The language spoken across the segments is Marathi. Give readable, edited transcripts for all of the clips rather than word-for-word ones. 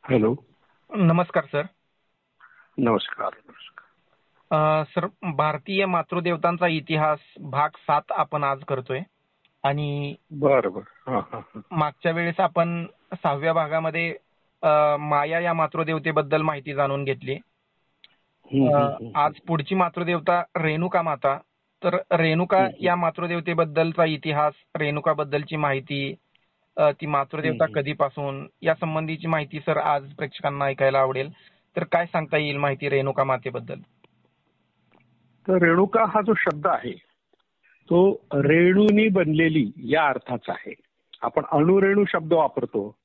हॅलो. नमस्कार सर. नमस्कार. सर, भारतीय मातृदेवतांचा इतिहास भाग 7 आपण आज करतोय आणि बरं बरं. हा हा हा. मागच्या वेळेस आपण 6व्या भागामध्ये माया या मातृदेवतेबद्दल माहिती जाणून घेतली. आज पुढची मातृदेवता रेणुका माता. तर रेणुका या मातृदेवतेबद्दलचा इतिहास, रेणुकाबद्दलची माहिती, ती मातृदेवता कधीपासून, या संबंधीची माहिती सर आज प्रेक्षकांना ऐकायला आवडेल. तर काय सांगता येईल माहिती रेणुका मातेबद्दल? तर रेणुका हा जो शब्द आहे तो रेणूनी बनलेली या अर्थाचा आहे. आपण अणुरेणू शब्द वापरतो.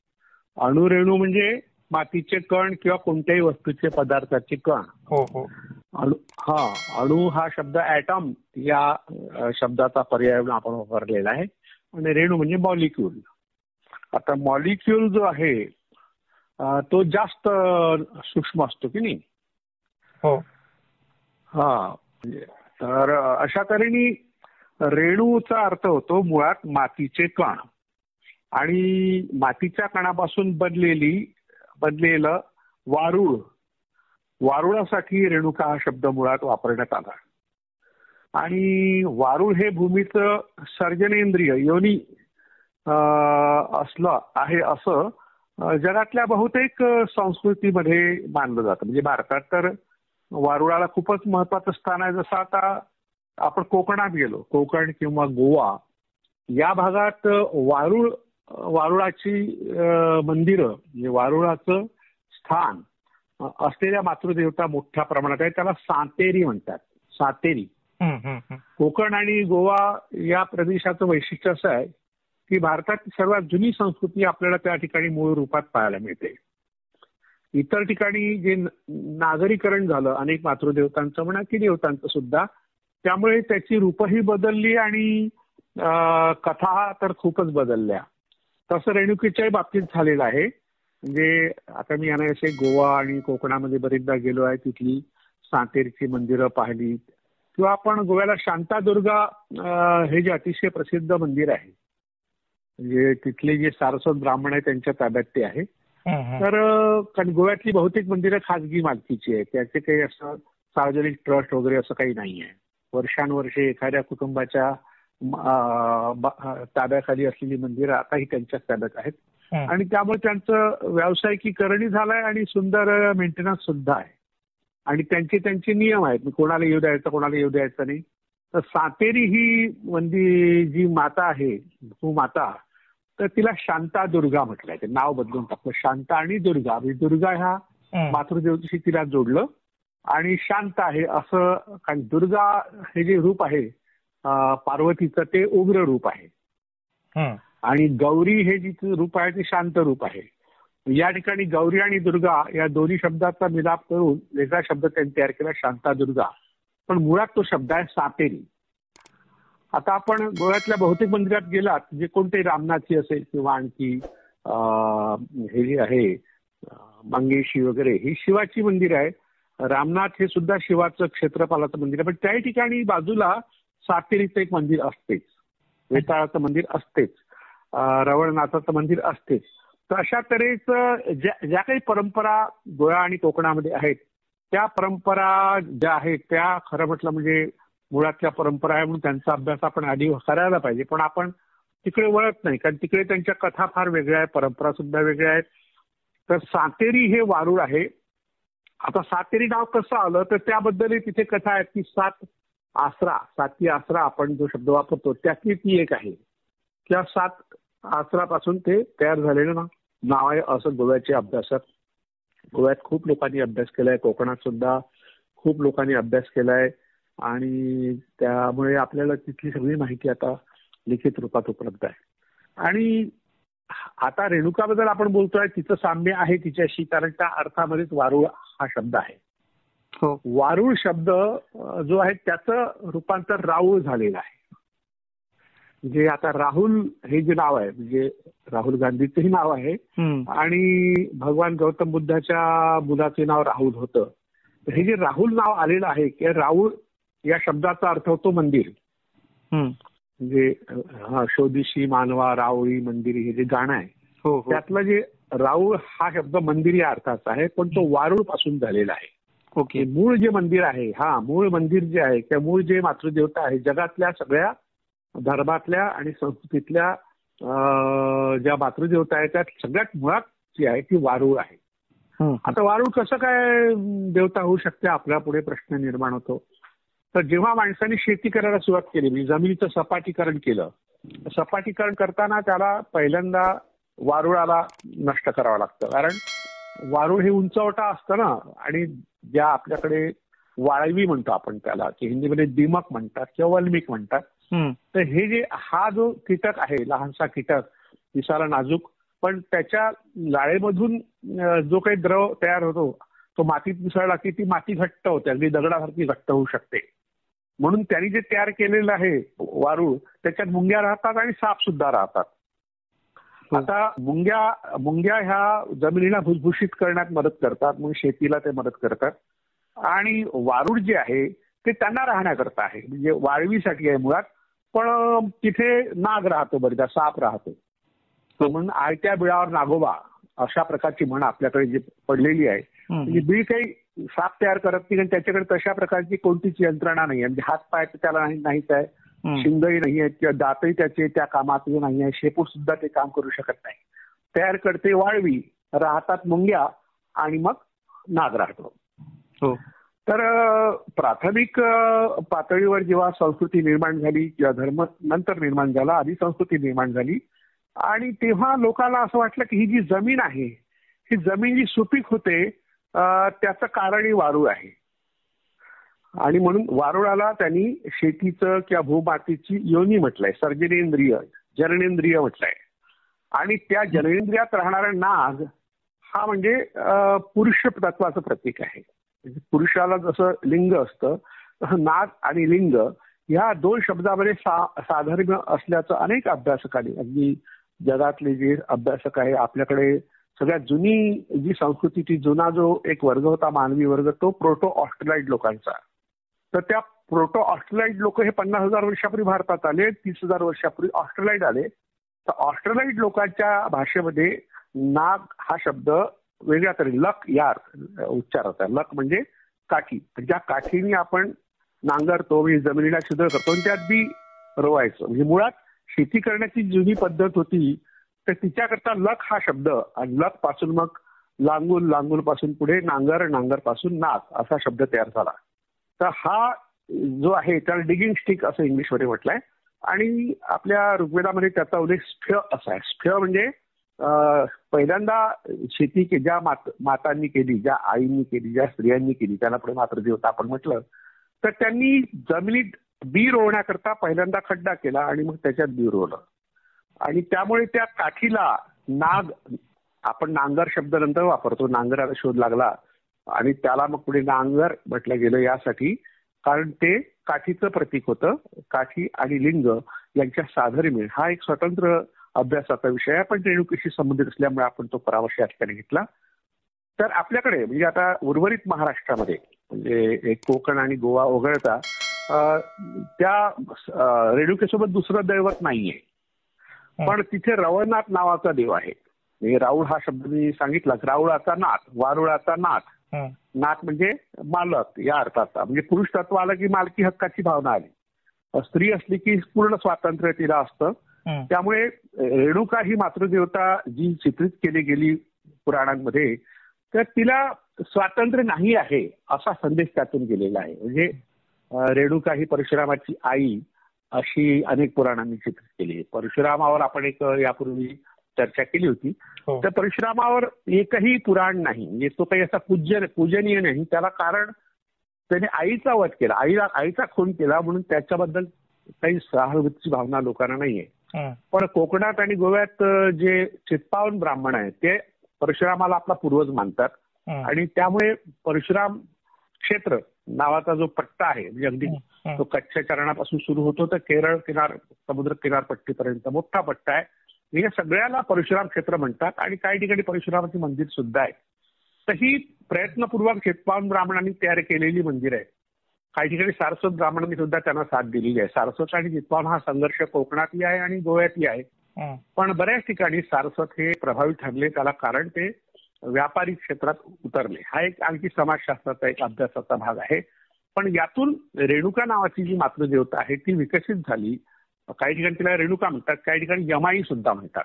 अणुरेणू म्हणजे मातीचे कण किंवा कोणत्याही वस्तूचे पदार्थाचे कण. हो हो. अणू हा शब्द ॲटम या शब्दाचा पर्याय म्हणून आपण वापरलेला आहे. आणि रेणू म्हणजे मॉलिक्यूल. आता मॉलिक्यूल जो आहे तो जास्त सूक्ष्म असतो की नाही. हो. हा. तर अशा तऱ्हेने रेणूचा अर्थ होतो मुळात मातीचे कण आणि मातीच्या कणापासून बनलेलं वारुळ. वारुळासाठी रेणुका हा शब्द मुळात वापरण्यात आला. आणि वारुळ हे भूमीचं सर्जनेंद्रिय योनी असलं आहे असं जगातल्या बहुतेक संस्कृतीमध्ये मानलं जातं. म्हणजे भारतात तर वारुळाला खूपच महत्वाचं स्थान आहे. जसं आता आपण कोकणात गेलो, कोकण किंवा गोवा या भागात वारुळाची मंदिरं म्हणजे वारुळाचं स्थान असलेल्या मातृदेवता मोठ्या प्रमाणात आहे. त्याला सांतेरी म्हणतात. सांतेरी. कोकण आणि गोवा या प्रदेशाचं वैशिष्ट्य असं आहे की भारतात सर्वात जुनी संस्कृती आपल्याला त्या ठिकाणी मूळ रूपात पाहायला मिळते. इतर ठिकाणी जे नागरीकरण झालं अनेक मातृदेवतांचं म्हणा की देवतांचं सुद्धा, त्यामुळे त्याची रूपही बदलली आणि कथा तर खूपच बदलल्या. तसं रेणुकेच्याही बाबतीत झालेलं आहे. म्हणजे आता मी अनायासे गोवा आणि कोकणामध्ये बरेचदा गेलो आहे. तिथली सांतेरीची मंदिरं पाहिली किंवा आपण गोव्याला शांतादुर्गा हे जे अतिशय प्रसिद्ध मंदिर आहे, म्हणजे तिथले जे सारस्वत ब्राह्मण आहे त्यांच्या ताब्यात ते आहे. तर कारण गोव्यातली बहुतेक मंदिरं खाजगी मालकीची आहेत. त्याचे काही असं सार्वजनिक ट्रस्ट वगैरे असं काही नाही आहे. वर्षानुवर्षे एखाद्या कुटुंबाच्या ताब्याखाली असलेली मंदिरं आताही त्यांच्याच ताब्यात आहेत. आणि त्यामुळे त्यांचं व्यावसायिकीकरणही झालंय आणि सुंदर मेंटेनन्स सुद्धा आहे. आणि त्यांचे नियम आहेत. कोणाला येऊ द्यायचं, कोणाला येऊ द्यायचं नाही. तर सांतेरी ही जी माता आहे, भूमाता, तर तिला शांता दुर्गा म्हटलंय. ते नाव बदलून टाकलं. शांता आणि दुर्गा. म्हणजे दुर्गा ह्या मातृदेवतेशी तिला जोडलं आणि शांत आहे असं. कारण दुर्गा हे जे रूप आहे पार्वतीचं ते उग्र रूप आहे आणि गौरी हे जे रूप आहे ते शांत रूप आहे. या ठिकाणी गौरी आणि दुर्गा या दोन्ही शब्दाचा मिलाप करून वेगळा शब्द त्यांनी तयार केला, शांता दुर्गा. पण मुळात तो शब्द आहे सांतेरी. आता आपण गोव्यातल्या बहुतेक मंदिरात गेलात, जे कोणते रामनाथी असेल किंवा आणखी हे जे आहे मंगेशी वगैरे, ही शिवाची मंदिर आहे. रामनाथ हे सुद्धा शिवाचं क्षेत्रपालाचं मंदिर आहे. पण त्याही ठिकाणी बाजूला सांतेरीचं एक मंदिर असतेच, वेताळाचं मंदिर असतेच, रवळनाथाचं मंदिर असतेच. तर अशा तऱ्हेचं ज्या काही परंपरा गोवा आणि कोकणामध्ये आहेत, त्या परंपरा ज्या आहेत त्या खरं म्हटलं म्हणजे मुळातल्या परंपरा आहे म्हणून त्यांचा अभ्यास आपण आधी करायला पाहिजे. पण आपण तिकडे वळत नाही, कारण तिकडे त्यांच्या कथा फार वेगळ्या आहेत, परंपरा सुद्धा वेगळ्या आहेत. तर सांतेरी हे वारुळ आहे. आता सांतेरी नाव कसं आलं तर त्याबद्दल तिथे कथा आहेत की साती आसरा आपण जो शब्द वापरतो त्यातली ती एक आहे. त्या 7 आसरापासून ते तयार झालेलं नाव आहे असं गोव्याच्या अभ्यासात. गोव्यात खूप लोकांनी अभ्यास केलाय, कोकणात सुद्धा खूप लोकांनी अभ्यास केलाय आणि त्यामुळे आपल्याला तिथली सगळी माहिती आता लिखित रूपात उपलब्ध आहे. आणि आता रेणुकाबद्दल आपण बोलतोय, तिचं साम्य आहे तिच्याशी, कारण त्या अर्थामध्येच वारुळ हा शब्द आहे. वारुळ शब्द जो आहे त्याचं रूपांतर राहुळ झालेलं आहे. म्हणजे आता राहुल हे जे नाव आहे, म्हणजे राहुल गांधीचंही नाव आहे आणि भगवान गौतम बुद्धाच्या मुलाचे नाव राहुल होतं. तर हे जे राहुल नाव आलेलं आहे की राहुल या शब्दाचा अर्थ होतो मंदिर. म्हणजे शोधिशी मानवा रावळी मंदिरी हे जे गाणं आहे त्यातलं जे राऊळ हा शब्द मंदिर या अर्थाचा आहे, पण तो वारुळ पासून झालेला आहे. ओके. मूळ जे मंदिर आहे, मूळ मंदिर जे आहे, त्या मूळ जे मातृदेवता आहे, जगातल्या सगळ्या धर्मातल्या आणि संस्कृतीतल्या ज्या मातृदेवता आहेत त्यात सगळ्यात मुळात जी आहे ती वारुळ आहे. आता वारुळ कसं काय देवता होऊ शकते, आपल्या पुढे प्रश्न निर्माण होतो. तर जेव्हा माणसाने शेती करायला सुरुवात केली, म्हणजे जमिनीचं सपाटीकरण केलं, सपाटीकरण करताना त्याला पहिल्यांदा वारुळाला नष्ट करावं लागतं. कारण वारुळ हे उंचवटा असतं ना, आणि ज्या आपल्याकडे वाळवी म्हणतो आपण त्याला, की हिंदीमध्ये दिमक म्हणतात किंवा वल्मिक म्हणतात. तर हे जे हा जो कीटक आहे, लहानसा कीटक, दिसायला नाजूक, पण त्याच्या लाळेमधून जो काही द्रव तयार होतो तो मातीत मिसळला की ती माती घट्ट होते, अगदी दगडासारखी घट्ट होऊ शकते. म्हणून त्यांनी जे तयार केलेलं आहे वारुळ, त्याच्यात मुंग्या राहतात आणि साप सुद्धा राहतात. आता मुंग्या ह्या जमिनीला भुसभुशीत करण्यात मदत करतात, मग शेतीला ते मदत करतात. आणि वारुळ जे आहे ते त्यांना राहण्याकरता आहे, म्हणजे वाळवीसाठी आहे मुळात. पण तिथे नाग राहतो, बरेचदा साप राहतो. म्हणून आयत्या बिळावर नागोबा अशा प्रकारची म्हण आपल्याकडे जी पडलेली आहे. म्हणजे बीळ काही साप तयार करत नाही, आणि त्याच्याकडे तशा प्रकारची कोणतीच यंत्रणा नाही आहे. म्हणजे हात पाय त्याला नाहीच आहे, शिंगही नाही आहेत किंवा दातही त्याचे त्या कामात नाही आहे, शेपूट सुद्धा ते काम करू शकत नाही. तयार करते वाळवी, राहतात मुंग्या, आणि मग नाग राहतो. तर प्राथमिक पातळीवर जेव्हा संस्कृती निर्माण झाली किंवा धर्म नंतर निर्माण झाला, आधी संस्कृती निर्माण झाली, आणि तेव्हा लोकांना असं वाटलं की ही जी जमीन आहे, ही जमीन जी सुपीक होते त्याचं कारणही वारुळ आहे. आणि म्हणून वारुळाला त्यांनी शेतीचं किंवा भूमातीची योनी म्हटलंय, सर्जनेंद्रिय, जननेंद्रिय म्हटलंय. आणि त्या जननेंद्रियात राहणारा नाग हा म्हणजे पुरुष तत्वाचं प्रतीक आहे. पुरुषाला जसं लिंग असतं तसं नाग आणि लिंग या दोन शब्दामध्ये साधर्म्य असल्याचं अनेक अभ्यासकांनी, अगदी जगातले जे अभ्यासक आहे, आपल्याकडे सगळ्यात जुनी जी संस्कृतीची जुना जो एक वर्ग होता, मानवी वर्ग, तो प्रोटो ऑस्ट्रेलाइड लोकांचा. तर त्या प्रोटो ऑस्ट्रेलाइड लोक हे 50,000 वर्षापूर्वी भारतात आले, 30,000 वर्षापूर्वी ऑस्ट्रेलाइड आले. तर ऑस्ट्रेलाइड लोकांच्या भाषेमध्ये नाग हा शब्द वेगळ्या तरी लक या उच्चार होता. लक म्हणजे काठी, ज्या काठीने आपण नांगरतो, म्हणजे जमिनीला छिद्र करतो आणि त्यात बी रोवायचं. म्हणजे मुळात शेती करण्याची जुनी पद्धत होती, तर तिच्याकरता लक हा शब्द, आणि लक पासून मग लांगूल, लांगूल पासून पुढे नांगर, नांगर पासून नाग असा शब्द तयार झाला. तर हा जो आहे त्याला डिगिंग स्टिक असं इंग्लिशमध्ये म्हटलंय. आणि आपल्या ऋग्वेदामध्ये त्याचा उल्लेख स्फ्य असा आहे. स्फ्य म्हणजे पहिल्यांदा शेती ज्या मातांनी केली, ज्या आईंनी केली, ज्या स्त्रियांनी केली, त्याला पुढे मातृदेवता आपण म्हटलं, तर त्यांनी जमिनीत बी रोवण्याकरता पहिल्यांदा खड्डा केला आणि मग त्याच्यात बी रोवलं. आणि त्यामुळे त्या काठीला नाग, आपण नांगर शब्द नंतर वापरतो, नांगराला शोध लागला आणि त्याला मग पुढे नांगर म्हटलं गेलं यासाठी, कारण ते काठीचं प्रतीक होतं. काठी आणि लिंग यांच्या साधर्म्य हा एक स्वतंत्र अभ्यासाचा विषय आहे, पण रेणुकेशी संबंधित असल्यामुळे आपण तो परामर्श या ठिकाणी घेतला. तर आपल्याकडे म्हणजे आता उर्वरित महाराष्ट्रामध्ये, म्हणजे एक कोकण आणि गोवा वगळता त्या रेणुकेसोबत दुसरं दैवत नाहीये. पण तिथे रवळनाथ नावाचा देव आहे. म्हणजे राऊळ हा शब्द मी सांगितला, राऊळाचा नाथ, वारुळाचा नाथ. नाथ म्हणजे मालक या अर्थाचा, म्हणजे पुरुष तत्व आलं की मालकी हक्काची भावना आली. स्त्री असली की पूर्ण स्वातंत्र्य तिला असतं. त्यामुळे रेणुका ही मातृदेवता जी चित्रित केली गेली पुराणांमध्ये, तर तिला स्वातंत्र्य नाही आहे असा संदेश त्यातून गेलेला आहे. म्हणजे रेणुका ही परशुरामाची आई अशी अनेक पुराणांनी चित्रित केली. परशुरामावर आपण एक यापूर्वी चर्चा केली होती. तर परशुरामावर एकही पुराण नाही, म्हणजे तो काही असा पूजनीय नाही. त्याला कारण त्याने आईचा वध केला, आईचा खून केला, म्हणून त्याच्याबद्दल काही सहानुभूतीची भावना लोकांना नाहीये. पण कोकणात आणि गोव्यात जे चित्पावन ब्राह्मण आहेत ते परशुरामाला आपला पूर्वज मानतात. आणि त्यामुळे परशुराम क्षेत्र नावाचा जो पट्टा आहे, म्हणजे अगदी तो कच्छच्या चरणापासून सुरू होतो तर केरळ समुद्र किनारपट्टीपर्यंत मोठा पट्टा आहे. या सगळ्याला परशुराम क्षेत्र म्हणतात. आणि काही ठिकाणी परशुरामाचे मंदिर सुद्धा आहे. तर ही प्रयत्नपूर्वक चित्पावन ब्राह्मणांनी तयार केलेली मंदिर आहे. काही ठिकाणी सारस्वत ब्राह्मणांनी सुद्धा त्यांना साथ दिलेली आहे. सारस्वत आणि चित्पावन हा संघर्ष कोकणातही आहे आणि गोव्यातही आहे. पण बऱ्याच ठिकाणी सारस्वत हे प्रभावी ठरले. त्याला कारण ते व्यापारी क्षेत्रात उतरले. हा एक आणखी समाजशास्त्राचा एक अभ्यासाचा भाग आहे. पण यातून रेणुका नावाची जी मातृदेवता आहे ती विकसित झाली. काही ठिकाणी तिला रेणुका म्हणतात, काही ठिकाणी यमाई सुद्धा म्हणतात.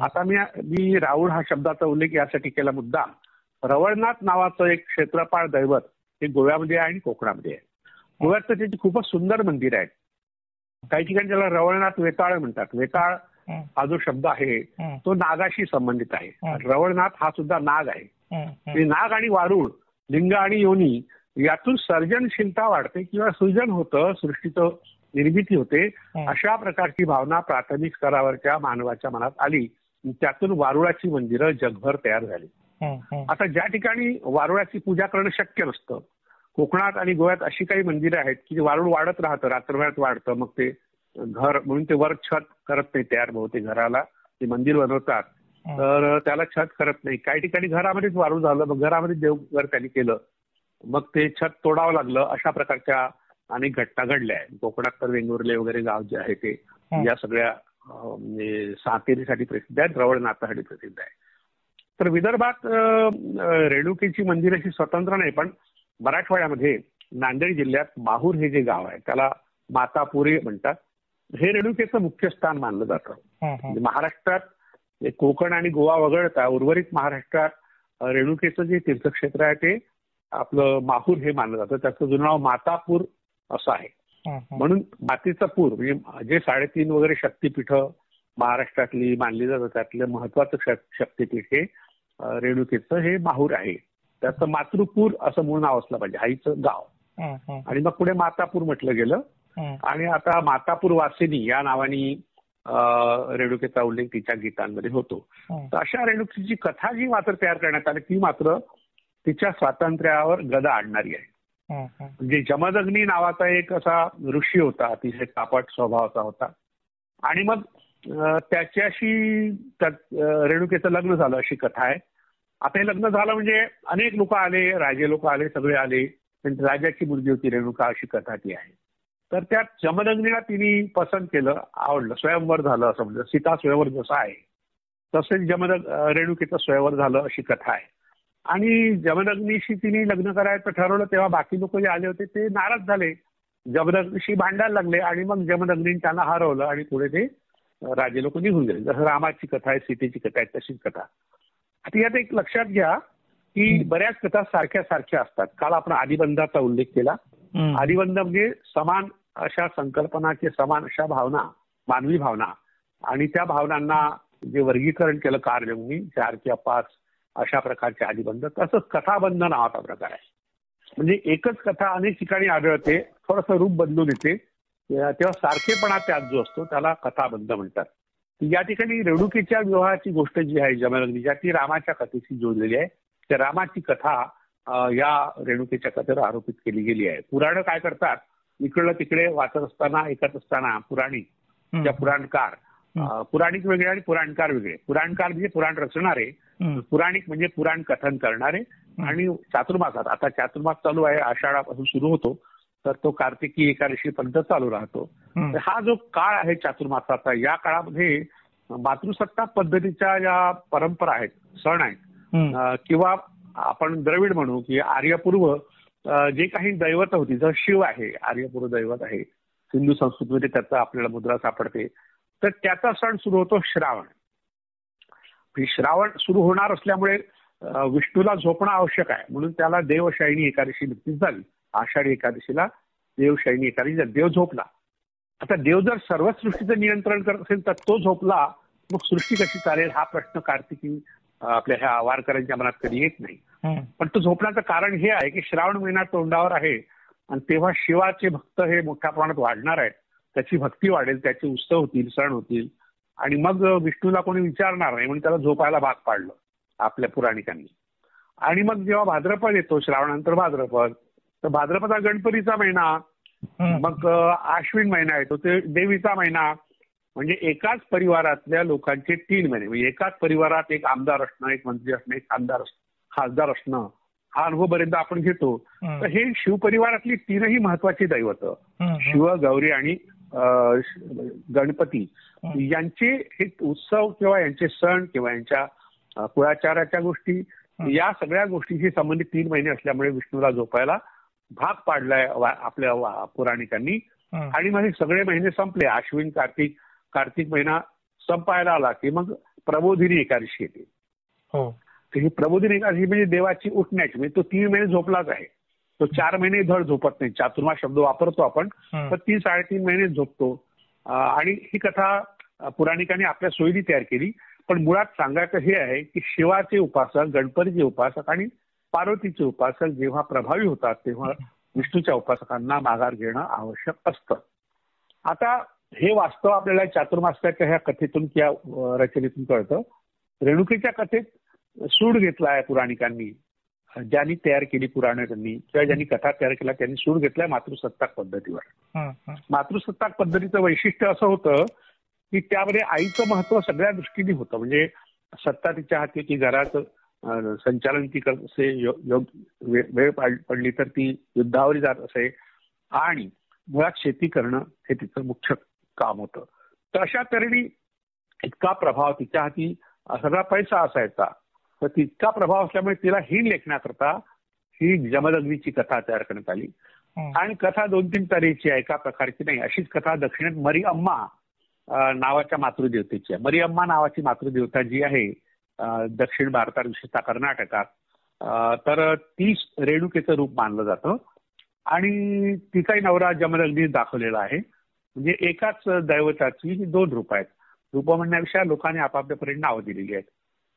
आता मी राऊळ हा शब्दाचा उल्लेख यासाठी केला मुद्दाम. रवळनाथ नावाचं एक क्षेत्रपाळ दैवत हे गोव्यामध्ये आहे आणि कोकणामध्ये आहे. गोव्यात तर त्याची खूपच सुंदर मंदिर आहेत. काही ठिकाणी त्याला रवळनाथ वेताळ म्हणतात. वेताळ हा जो शब्द आहे तो नागाशी संबंधित आहे. रवळनाथ हा सुद्धा नाग आहे. नाग आणि वारुळ, लिंग आणि योनी यातून सर्जनशीलता वाढते किंवा सृजन होतं, सृष्टीचं निर्मिती होते. अशा प्रकारची भावना प्राथमिक स्तरावरच्या मानवाच्या मनात आली. त्यातून वारुळाची मंदिरं जगभर तयार झाली. आता ज्या ठिकाणी वारुळाची पूजा करणं शक्य नसतं, कोकणात आणि गोव्यात अशी काही मंदिरं आहेत की वारुळ वाढत राहतं, रात्रभरात वाढतं. मग ते घर म्हणून ते वर छत करत नाही तयार बहुतेक घराला. ते मंदिर बनवतात तर त्याला छत करत नाही. काही ठिकाणी घरामध्येच वारुळ झालं, मग घरामध्ये देवघर त्यांनी केलं, मग ते छत तोडावं लागलं. अशा प्रकारच्या अनेक घटना घडल्या आहेत. कोकणात तर वेंगुर्ले वगैरे गाव जे आहे ते या सगळ्या सातेरीसाठी प्रसिद्ध आहेत, रवळनाथासाठी प्रसिद्ध आहे. तर विदर्भात रेणुकेची मंदिर अशी स्वतंत्र नाही, पण मराठवाड्यामध्ये नांदेड जिल्ह्यात माहूर हे जे गाव आहे त्याला मातापुरी म्हणतात. हे रेणुकेचं मुख्य स्थान मानलं जातं. म्हणजे महाराष्ट्रात कोकण आणि गोवा वगळता उर्वरित महाराष्ट्रात रेणुकेचं जे तीर्थक्षेत्र आहे ते आपलं माहूर हे मानलं जातं. त्याचं जुनं नाव मातापूर असं आहे. म्हणून मातीचा पूर म्हणजे जे 3.5 वगैरे शक्तीपीठ महाराष्ट्रातली मानली जातात त्यातलं महत्वाचं शक्तीपीठ हे रेणुकेचं हे माहूर आहे. त्याचं मातृपूर असं मूळ नाव असलं पाहिजे, आईचं गाव. आणि मग पुढे मातापूर म्हटलं गेलं. आणि आता मातापूर वासिनी या नावाने रेणुकेचा उल्लेख तिच्या गीतांमध्ये होतो. तर अशा रेणुकेची कथा जी मात्र तयार करण्यात आली ती मात्र तिच्या स्वातंत्र्यावर गदा आणणारी आहे. म्हणजे जमदग्नी नावाचा एक असा ऋषी होता, अतिशय तापट स्वभावाचा होता. आणि मग त्याच्याशी रेणुकेचं लग्न झालं अशी कथा आहे. आता हे लग्न झालं म्हणजे अनेक लोक आले, राजे लोक आले, सगळे आले. राजाची मुलगी होती रेणुका अशी कथा ती आहे. तर त्या जमदग्नीला तिने पसंत केलं, आवडलं, स्वयंवर झालं असं म्हणजे सीता स्वयंवर जसं आहे तसेच रेणुकेचं स्वयंवर झालं अशी कथा आहे. आणि जमदग्नीशी तिने लग्न करायचं ठरवलं तेव्हा बाकी लोक जे आले होते ते नाराज झाले, जमदग्नीशी भांडायला लागले आणि मग जमदग्नीने त्यांना हरवलं आणि पुढे ते राजे लोक निघून गेले. जसं रामाची कथा आहे, सीतेची कथा आहे तशीच कथा. आता यात एक लक्षात घ्या की बऱ्याच कथा सारख्या सारख्या असतात. काल आपण आदिबंधाचा उल्लेख केला. आदिबंध म्हणजे समान अशा संकल्पनाचे समान अशा भावना, मानवी भावना आणि त्या भावनांना जे वर्गीकरण केलं कारजंगनी 4 किंवा 5 अशा प्रकारचे आदिबंध. तसंच कथाबंध नावाचा प्रकार आहे. म्हणजे एकच कथा अनेक ठिकाणी आढळते, थोडंसं रूप बदलून येते, तेव्हा सारखेपणा त्यात जो असतो त्याला कथाबंध म्हणतात. या ठिकाणी रेणुकेच्या विवाहाची गोष्ट जी आहे जमदग्नीच्या ती रामाच्या कथेशी जोडलेली आहे. त्या रामाची कथा या रेणुकेच्या कथेवर आरोपित केली गेली आहे. पुराण काय करतात, इकडलं तिकडे वाचत असताना ऐकत असताना पुराणिक त्या पुराणकार, पुराणिक वेगळे आणि पुराणकार वेगळे. पुराणकार म्हणजे पुराण रचणारे, पुराणिक म्हणजे पुराण कथन करणारे. आणि चातुर्मासात आता चातुर्मास चालू आहे, आषाढापासून सुरू होतो तर तो कार्तिकी एकादशीपर्यंत चालू राहतो. तर हा जो काळ आहे चातुर्मासाचा, या काळामध्ये मातृसत्ताक पद्धतीच्या ज्या परंपरा आहेत, सण आहेत, किंवा आपण द्रविड म्हणू की आर्यपूर्व जे काही दैवत होती, जर शिव आहे आर्यपूर्व दैवत आहे, हिंदू संस्कृतीमध्ये त्याचा आपल्याला मुद्रा सापडते. तर त्याचा सण सुरू होतो श्रावण. श्रावण सुरू होणार असल्यामुळे विष्णूला झोपणं आवश्यक आहे, म्हणून त्याला देवशयनी एकादशी नुकतीच झाली. आषाढी एकादशीला देवशयनी एकादशी, देव झोपला. आता देव जर सर्व सृष्टीचं नियंत्रण करत असेल तर तो झोपला, मग सृष्टी कशी चालेल हा प्रश्न कार्तिकी आपल्या ह्या वारकऱ्यांच्या मनात कधी येत नाही. पण तो झोपण्याचं कारण हे आहे की श्रावण महिना तोंडावर आहे आणि तेव्हा शिवाचे भक्त हे मोठ्या प्रमाणात वाढणार आहेत. त्याची भक्ती वाढेल, त्याचे उत्सव होतील, सण होतील आणि मग विष्णूला कोणी विचारणार नाही म्हणून त्याला झोपायला भाग पाडलं आपल्या पुराणिकांनी. आणि मग जेव्हा भाद्रपद येतो, श्रावणानंतर भाद्रपद, तर भाद्रपद हा गणपतीचा महिना, मग आश्विन महिना येतो, ते देवीचा महिना. म्हणजे एकाच परिवारातल्या लोकांचे 3 महिने, म्हणजे एकाच परिवारात एक आमदार असणं, एक मंत्री असणं, एक खासदार असणं, हा अनुभव बरेचदा आपण घेतो. तर हे शिवपरिवारातली 3ही महत्वाची दैवत, शिव, गौरी आणि गणपती यांचे हे उत्सव किंवा यांचे सण किंवा यांच्या कुळाचाराच्या गोष्टी या सगळ्या गोष्टीशी संबंधित 3 महिने असल्यामुळे विष्णूला झोपायला भाग पाडलाय आपल्या पुराणिकांनी. आणि मग हे सगळे महिने संपले, आश्विन कार्तिक महिना संपायला आला की मग प्रबोधिनी एकादशी येते. तर ही प्रबोधिनी एकादशी म्हणजे देवाची उठण्याची, म्हणजे तो 3 महिने झोपलाच आहे. तो 4 महिने धड झोपत नाही. चातुर्मास शब्द वापरतो आपण, तर 3-3.5 महिने झोपतो. आणि ही कथा पुराणिकांनी आपल्या सोयीने तयार केली. पण मुळात सांगायचं हे आहे की शिवाचे उपासक, गणपतीचे उपासक आणि पार्वतीचे उपासक जेव्हा प्रभावी होतात तेव्हा विष्णूच्या उपासकांना माघार घेणं आवश्यक असतं. आता हे वास्तव आपल्याला चातुर्मास्याच्या ह्या कथेतून किंवा रचनेतून कळतं. रेणुकेच्या कथेत सूड घेतला आहे पुराणिकांनी, ज्यांनी तयार केली पुराणिकांनी किंवा ज्यांनी कथा तयार केल्या त्यांनी सूड घेतलाय मातृसत्ताक पद्धतीवर. मातृसत्ताक पद्धतीचं वैशिष्ट्य असं होतं की त्यामध्ये आईचं महत्व सगळ्या दृष्टीने होतं. म्हणजे सत्ता तिच्या हाती, की घराचं संचालन ती करते, वेळ पडली तर ती युद्धावर जात असे आणि मुळात शेती करणं हे तिचं मुख्य काम होतं. तर अशा तऱ्हेने इतका प्रभाव तिच्या हाती, सगळा पैसा असायचा, तर तितका प्रभाव असल्यामुळे तिला हीन लेखण्याकरता ही जमदग्नीची कथा तयार करण्यात आली. आणि कथा 2-3 तऱ्हेची आहे, एका प्रकारची नाही. अशीच कथा दक्षिणेत मरिअम्मा नावाच्या मातृदेवतेची आहे. मरिअम्मा नावाची मातृदेवता जी आहे दक्षिण भारतात, विशेषतः कर्नाटकात, तर ती रेणुकेचं रूप मानलं जातं. आणि तिचाही नवरा जमदग्नी दाखवलेला आहे. म्हणजे एकाच दैवताची 2 रूप आहेत. रूप म्हणण्यापेक्षा लोकांनी आपापल्यापर्यंत नावं दिलेली आहेत.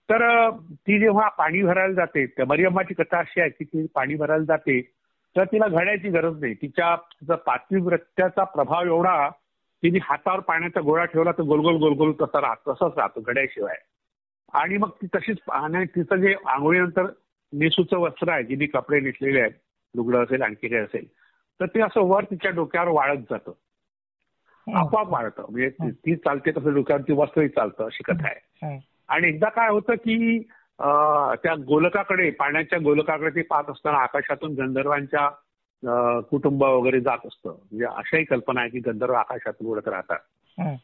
तर ती जेव्हा पाणी भरायला जाते, त्या मरिअम्माची कथा अशी आहे की ती पाणी भरायला जाते तर तिला घड्याची गरज नाही. तिच्या पातिव्रत्याचा प्रभाव एवढा, तिने हातावर पाण्याचा गोळा ठेवला तर गोलगोल गोलगोल तसंच राहतो घड्याशिवाय. आणि मग ती तशीच, तिचं जे आंघोळीनंतर नेसूचं वस्त्र आहे, जिने कपडे नेसलेले आहेत, लुगडं असेल आणखी काही असेल, तर ते असं वर तिच्या डोक्यावर वाळत जातं, आपोआप वाळतं. म्हणजे ती चालते तसं डोक्यावरती वस्त्रही चालतं, अशी कथा आहे. आणि एकदा काय होतं की त्या गोलकाकडे, पाण्याच्या गोलकाकडे ते पाहत असताना आकाशातून गंधर्वांच्या कुटुंब वगैरे जात असतं. म्हणजे अशाही कल्पना आहे की गंधर्व आकाशातून उडत राहतात.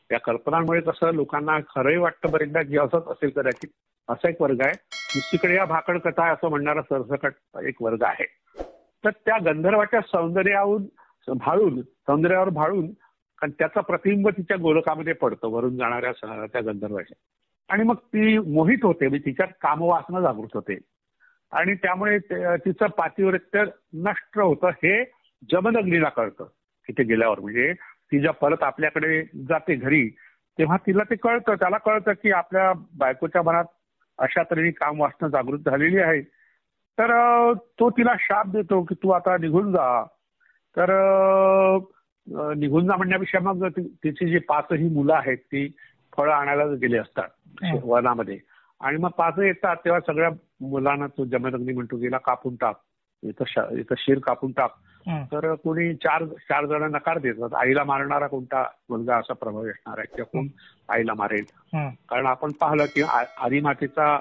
त्या कल्पनांमुळे कसं लोकांना खरंही वाटतं बरेचदा की असंच असेल कदाचित. असा एक वर्ग आहे. दुसरीकडे या भाकड कथा आहे असं म्हणणारा सरसकट एक वर्ग आहे. तर त्या गंधर्वाच्या सौंदर्यावर भाळून आणि त्याचं प्रतिबिंब तिच्या गोलकामध्ये पडतं, वरून जाणाऱ्या त्या गंधर्वाच्या. आणि मग ती मोहित होते, म्हणजे तिच्यात कामवासना जागृत होते. आणि त्यामुळे तिचं पातिव्रत्य नष्ट होतं हे जमदग्नीला कळतं तिथे गेल्यावर. म्हणजे ती जेव्हा परत आपल्याकडे जाते घरी तेव्हा तिला ते कळतं, त्याला कळतं की आपल्या बायकोच्या मनात अशा तऱ्हेने कामवासना जागृत झालेली आहे. तर तो तिला शाप देतो की तू आता निघून जा. तर निघून जा म्हणण्यापेक्षा मग तिची जी 5ही मुलं आहेत ती फळं आणायला गेले असतात वनामध्ये. आणि मग 5 येतात तेव्हा सगळ्या मुलांना तो जमदग्नी म्हणतो गेला कापून टाक, इथं शिर कापून टाक. तर कोणी 4 जण नकार देतात. आईला मारणारा कोणता मुलगा असा प्रभावी असणार आहे किंवा कोण आईला मारेल. कारण आपण पाहिलं की आदिमातेचा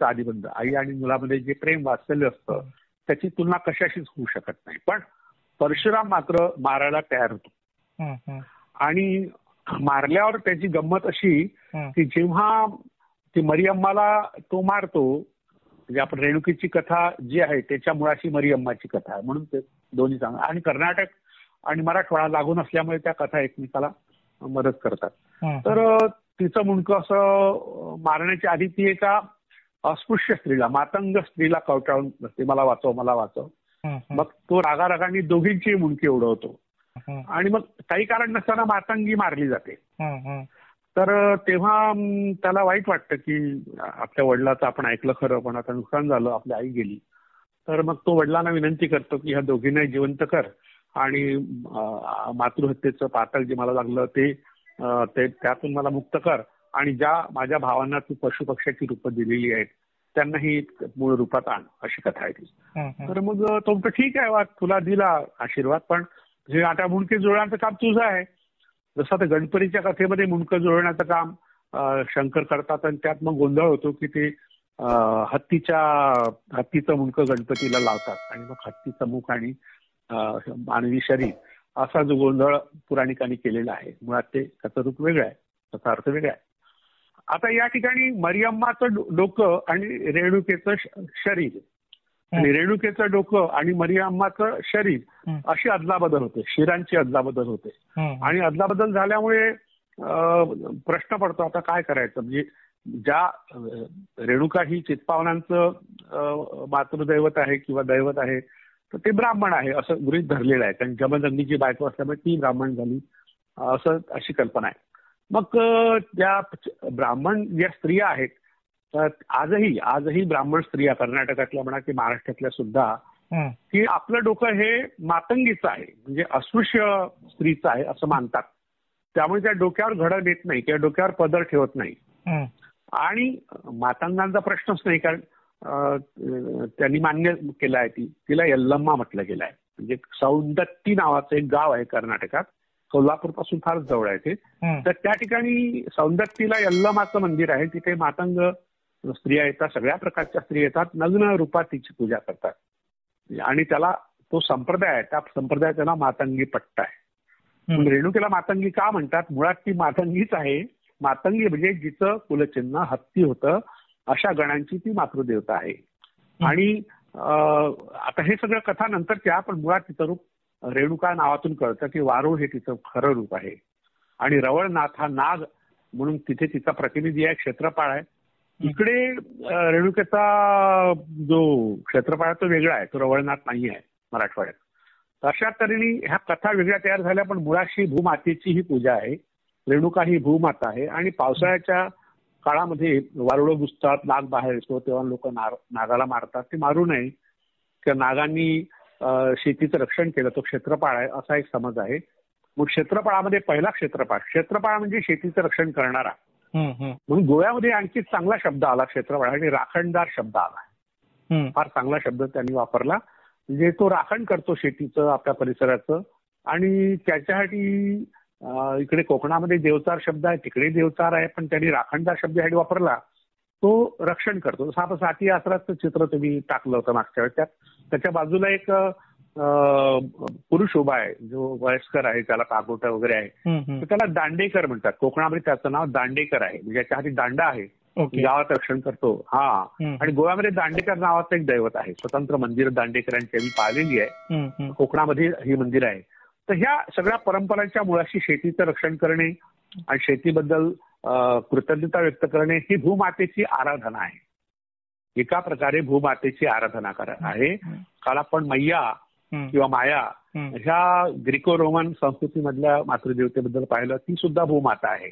आदिबंध आई आणि मुलामध्ये जे प्रेम वात्सल्य असतं त्याची तुलना कशाशीच होऊ शकत नाही. पण परशुराम मात्र मारायला तयार होतो. आणि मारल्यावर त्याची गंमत अशी की जेव्हा ती मरिअम्माला तो मारतो, म्हणजे आपण रेणुकीची कथा जी आहे त्याच्या मुळाशी मरिअम्माची कथा आहे, म्हणून ते दोन्ही चांगलं. आणि कर्नाटक आणि मराठवाडा लागून असल्यामुळे त्या कथा एकमेकाला मदत करतात. तर तिचं मुंडकं असं मारण्याच्या आधी ती एका अस्पृश्य स्त्रीला, मातंग स्त्रीला कवटाळून बसते, मला वाचव. मग तो रागारागाने दोघींची मुंडकी उडवतो. आणि मग काही कारण नसताना मातंगी मारली जाते. तर तेव्हा त्याला वाईट वाटतं की आपल्या वडिलाचं आपण ऐकलं खरं, पण आता नुकसान झालं, आपली आई गेली. तर मग तो वडिलांना विनंती करतो की ह्या दोघींनाही जिवंत कर आणि मातृहत्येचं पातक जे मला लागलं ते त्यातून मला मुक्त कर. आणि ज्या माझ्या भावांना तू पशुपक्ष्याची रूपं दिलेली आहेत त्यांनाही मूळ रूपात आण, अशी कथा आहे ती. तर मग तो म्हणतो ठीक आहे, तुला दिला आशीर्वाद, पण आता मुंडके जुळण्याचं काम तुझं आहे. जसं आता गणपतीच्या कथेमध्ये मुंडकं जुळण्याचं काम शंकर करतात आणि त्यात मग गोंधळ होतो की ते हत्तीचं मुंडकं गणपतीला लावतात आणि मग हत्तीचं मुख आणि मानवी शरीर असा जो गोंधळ पुराणिकांनी केलेला आहे. मुळात त्याचं रूप वेगळं आहे, त्याचा अर्थ वेगळा आहे. आता या ठिकाणी मरियम्माचं डोकं आणि रेणुकेचं शरीर आणि रेणुकेचं डोकं आणि मरियम्माचं शरीर अशी अदलाबदल होते, शिरांची अदलाबदल होते. आणि अदलाबदल झाल्यामुळे प्रश्न पडतो आता काय करायचं. म्हणजे ज्या रेणुका ही चित्पावनांचं मातृदैवत आहे किंवा दैवत आहे, तर ते ब्राह्मण आहे असं गृहीत धरलेलं आहे. कारण जमदग्नीची बायको असल्यामुळे ती ब्राह्मण झाली अशी कल्पना आहे. मग त्या ब्राह्मण ज्या स्त्रिया आहेत, तर आजही ब्राह्मण स्त्रिया कर्नाटकातल्या म्हणा की महाराष्ट्रातल्या सुद्धा, की आपलं डोकं हे मातंगीचं आहे, म्हणजे अस्पृश्य स्त्रीचं आहे असं मानतात. त्यामुळे त्या डोक्यावर घडं येत नाही किंवा डोक्यावर पदर ठेवत नाही. आणि मातंगांचा प्रश्नच नाही, कारण त्यांनी मान्य केलं आहे, तिला यल्लम्मा म्हटलं गेलं आहे. म्हणजे सौंदत्ती नावाचं एक गाव आहे कर्नाटकात, सोलापूर पासून फार जवळ आहे ते. तर त्या ठिकाणी सौंदत्तीला यल्लमाचं मंदिर आहे. तिथे मातंग स्त्रिया येतात, सगळ्या प्रकारच्या स्त्रिया येतात, नग्न रूपात तिची पूजा करतात. आणि त्याला तो संप्रदाय आहे, त्या संप्रदायाचं नाव मातंगी पट्टा आहे. रेणुकेला मातंगी का म्हणतात? मुळात ती मातंगीच आहे. मातंगी म्हणजे जिचं कुलचिन्ह हत्ती होतं अशा गणांची ती मातृदेवता आहे. आणि आता हे सगळं कथा नंतरच्या, पण मुळात तिचं रूप रेणुका नावातून कळतं की वारू हे तिचं खरं रूप आहे. आणि रवळनाथ हा नाग म्हणून तिथे तिचा प्रतिनिधी आहे, क्षेत्रपाळ आहे. इकडे रेणुकेचा जो क्षेत्रपाळ तो वेगळा आहे, तो रवळनाथ नाही आहे मराठवाड्यात. अशा तऱ्हेने ह्या कथा वेगळ्या तयार झाल्या, पण मुळाशी भूमातेची ही पूजा आहे. रेणुका ही भूमाता आहे. आणि पावसाळ्याच्या काळामध्ये वारुळं बुजतात, नाग बाहेर येतो, तेव्हा लोक नागाला मारतात. ते मारू नये, किंवा नागांनी शेतीचं रक्षण केलं, तो क्षेत्रपाळ आहे असा एक समज आहे. मग क्षेत्रपाळामध्ये पहिला क्षेत्रपाळ म्हणजे शेतीचं रक्षण करणारा. म्हणून गोव्यामध्ये आणखी चांगला शब्द आला क्षेत्रपाळ, आणि राखणदार शब्द आला. फार चांगला शब्द त्यांनी वापरला. म्हणजे तो राखण करतो शेतीचं, आपल्या परिसराचं. आणि त्याच्यासाठी इकडे कोकणामध्ये देवचार शब्द आहे, तिकडे देवचार आहे, पण त्यांनी राखणदार शब्द ह्यासाठी वापरला. तो रक्षण करतो. जसं आपण साती आसराचं चित्र तुम्ही टाकलं होतं मागच्या वेळेस, त्याच्या बाजूला एक पुरुष उभा आहे जो वयस्कर आहे, त्याला कागोटा वगैरे आहे, तर त्याला दांडेकर म्हणतात. कोकणामध्ये त्याचं नाव दांडेकर आहे, म्हणजे याच्या हाती दांडा आहे, गावात रक्षण करतो. आणि गोव्यामध्ये दांडेकर नावाचं एक दैवत आहे, स्वतंत्र मंदिर दांडेकरांची मी पाहिलेली आहे. कोकणामध्ये ही मंदिर आहे. तर ह्या सगळ्या परंपरांच्या मुळाशी शेतीचं रक्षण करणे आणि शेतीबद्दल कृतज्ञता व्यक्त करणे ही भूमातेची आराधना आहे. एका प्रकारे भूमातेची आराधना आहे. काल आपण मैया किंवा माया ह्या ग्रीको रोमन संस्कृतीमधल्या मातृदेवतेबद्दल पाहिलं, ती सुद्धा भूमाता आहे.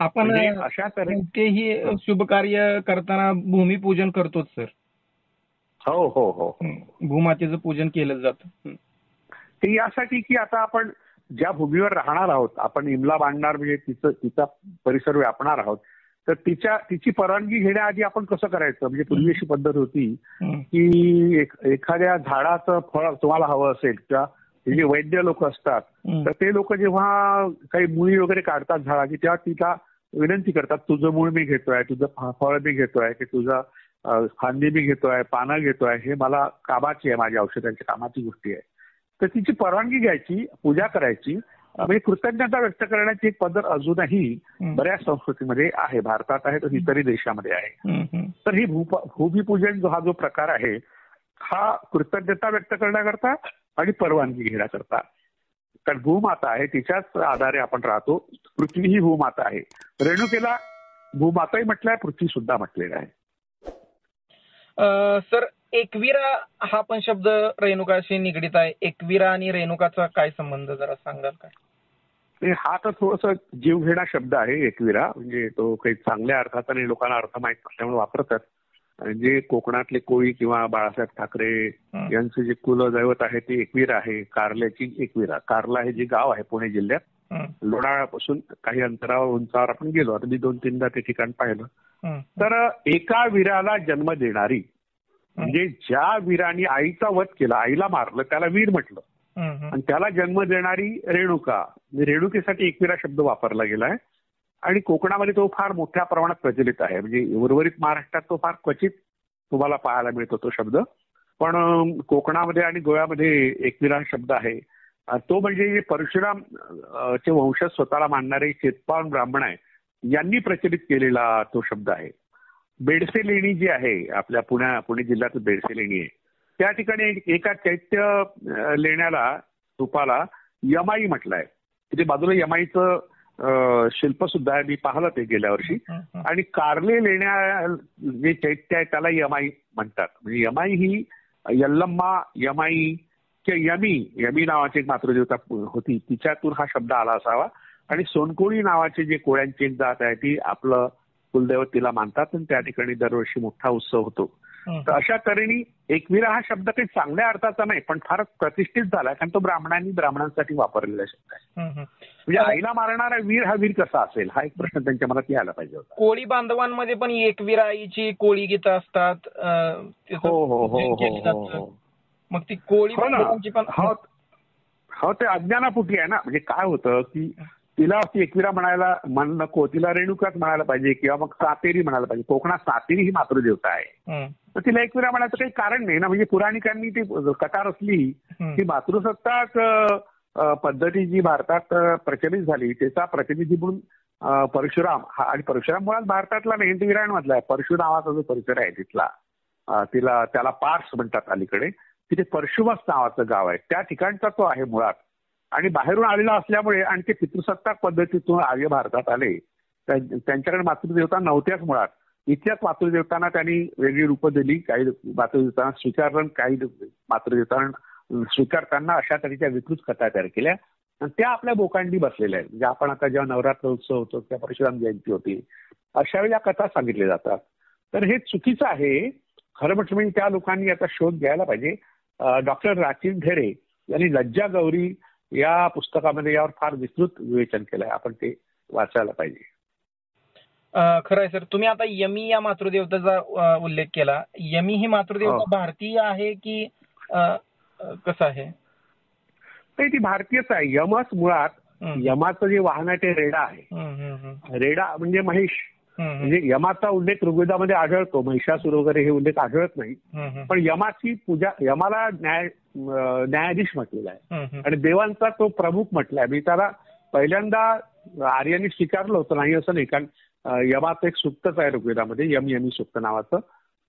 आपण अशा तऱ्हेही शुभ कार्य करताना भूमिपूजन करतोच सर. हो हो हो, भूमातेचं पूजन केलं जातं. ते यासाठी की आता आपण ज्या भूमीवर राहणार आहोत, आपण इमला बांधणार म्हणजे तिचा परिसर व्यापणार आहोत, तर तिची परवानगी घेण्याआधी आपण कसं करायचं. म्हणजे पूर्वी अशी पद्धत होती की एखाद्या झाडाचं फळ तुम्हाला हवं असेल, किंवा हे जे वैद्य लोक असतात, तर ते लोक जेव्हा काही मुळी वगैरे काढतात झाडाची, तेव्हा तिला विनंती करतात, तुझं मूळ मी घेतोय, तुझं फळ मी घेतोय, की तुझं फांदी मी घेतोय, पानं घेतोय, हे मला कामाची आहे, माझ्या औषधांची कामाची गोष्टी आहे. तर तिची परवानगी घ्यायची, पूजा करायची, म्हणजे कृतज्ञता व्यक्त करण्याची एक पद्धत अजूनही बऱ्याच संस्कृतीमध्ये आहे. भारतात आहे तर इतरही देशामध्ये आहे. तर ही भूमिपूजन हा जो प्रकार आहे, हा कृतज्ञता व्यक्त करण्याकरता आणि परवानगी घेण्याकरता. कारण भूमाता आहे, तिच्याच आधारे आपण राहतो. पृथ्वी ही भूमाता आहे. रेणुकेला भूमाताही म्हटलंय, पृथ्वी सुद्धा म्हटलेला आहे. सर, एकविरा हा पण शब्द रेणुकाशी निगडीत आहे. एकविरा आणि रेणुकाचा काय संबंध जरा सांगाल का? हा तर थोडस जीवघेणा शब्द आहे एकविरा. म्हणजे तो काही चांगल्या अर्थाचा नाही, लोकांना अर्थ माहीत नसल्यामुळे वापरतात. जे कोकणातले कोळी किंवा बाळासाहेब ठाकरे यांचं जे कुलदैवत आहे ते एकविरा आहे. कारल्याची एकविरा. कारला हे जे गाव आहे पुणे जिल्ह्यात, लोणावळ्यापासून काही अंतरावर उंचावर आपण गेलो. आता मी 2-3दा ते ठिकाण पाहिलं. तर एका वीराला जन्म देणारी, म्हणजे ज्या वीराने आईचा वध केला, आईला मारलं, त्याला वीर म्हटलं, आणि त्याला जन्म देणारी रेणुका. रेणुकेसाठी एकविरा शब्द वापरला गेलाय. आणि कोकणामध्ये तो फार मोठ्या प्रमाणात प्रचलित आहे. म्हणजे उर्वरित महाराष्ट्रात तो फार क्वचित तुम्हाला पाहायला मिळतो तो शब्द. पण कोकणामध्ये आणि गोव्यामध्ये एकविरा शब्द आहे. तो म्हणजे जे परशुराम चे वंशज स्वतःला मानणारे चेतपावन ब्राह्मण आहे यांनी प्रचलित केलेला तो शब्द आहे. बेडसे लेणी जी आहे आपल्या पुणे जिल्ह्यात बेडसे लेणी आहे त्या ठिकाणी एका चैत्य लेण्याला स्तूपाला यमाई म्हटलंय. तिथे बाजूला यमाईचं शिल्प सुद्धा आहे. मी पाहिलं ते गेल्या वर्षी. आणि कारले लेण्या जे चैत्य आहे त्याला यमाई म्हणतात. म्हणजे यमाई ही यल्लम्मा यमाई किंवा यमी नावाची एक मातृदेवता होती तिच्यातून हा शब्द आला असावा. आणि सोनकोळी नावाचे जे कोळ्यांची एक जात आहे ती आपलं कुलदैवत तिला मानतात आणि त्या ठिकाणी दरवर्षी मोठा उत्सव होतो. तर अशा तऱ्हेने एकविरा हा शब्द काही चांगल्या अर्थाचा नाही पण फार प्रतिष्ठित झाला कारण तो ब्राह्मणांसाठी वापरलेला शब्द आहे. म्हणजे आईला मारणारा वीर हा वीर कसा असेल हा एक प्रश्न त्यांच्या मनात यायला पाहिजे होता. कोळी बांधवांमध्ये पण एकविरा आईची कोळी गीतं असतात. हो. मग ती कोळी बांधवांची पण हो ते अज्ञानापोटी आहे ना. म्हणजे काय होतं की तिला एकविरा म्हणायला नको तिला रेणुकाच म्हणायला पाहिजे किंवा मग सातेरी म्हणायला पाहिजे. कोकणात सातेरी ही मातृदेवता आहे तर तिला एकविरा म्हणायचं काही कारण नाही ना. म्हणजे पुराणिकांनी ती कथा रचली की मातृसत्ताक पद्धती जी भारतात प्रचलित झाली त्याचा प्रतिनिधी म्हणून परशुराम हा. आणि परशुराम मुळात भारतातला नाही तो इराणमधला आहे. परशु नावाचा जो परिसर आहे तिथला त्याला पार्स म्हणतात अलीकडे. तिथे परशुमस नावाचं गाव आहे त्या ठिकाणचा तो आहे मुळात. आणि बाहेरून आलेला असल्यामुळे आणि ते पितृसत्ताक पद्धतीतून आर्य भारतात आले त्यांच्याकडे मातृदेवता नव्हत्याच मुळात. इथल्याच मातृदेवतांना त्यांनी वेगळी रूपं दिली. काही मातृदेवतांना स्वीकारलं काही मातृदेवतांना स्वीकारताना अशा तऱ्हेच्या विकृत कथा तयार केल्या आणि त्या आपल्या बोकांडी बसलेल्या आहेत. म्हणजे आपण आता जेव्हा नवरात्र उत्सव होतो किंवा परशुराम जयंती होती अशा वेळी या कथा सांगितल्या जातात. तर हे चुकीचं आहे. खरं म्हटलं म्हणजे त्या लोकांनी याचा शोध घ्यायला पाहिजे. डॉक्टर राचिन ढेरे यांनी लज्जा गौरी या पुस्तकामध्ये यावर फार विस्तृत विवेचन केलंय. आपण ते वाचायला पाहिजे. खरं आहे सर. तुम्ही आता यमी या मातृदेवतेचा उल्लेख केला. यमी ही मातृदेवता भारतीय आहे की कसं आहे? नाही ती भारतीयच आहे. यमच मुळात यमाचं जे वाहन आहे ते रेडा आहे. रेडा म्हणजे महिष. म्हणजे यमाचा उल्लेख ऋग्वेदामध्ये आढळतो. महिषासूर वगैरे हे उल्लेख आढळत नाही. पण यमाची पूजा यमाला न्यायाधीश म्हटलेला आहे आणि देवांचा तो प्रमुख म्हटलाय. मी त्याला पहिल्यांदा आर्यांनी स्वीकारलं होतं नाही असं नाही कारण यमाचं एक सूक्तच आहे ऋग्वेदामध्ये यमी सूक्त नावाचं.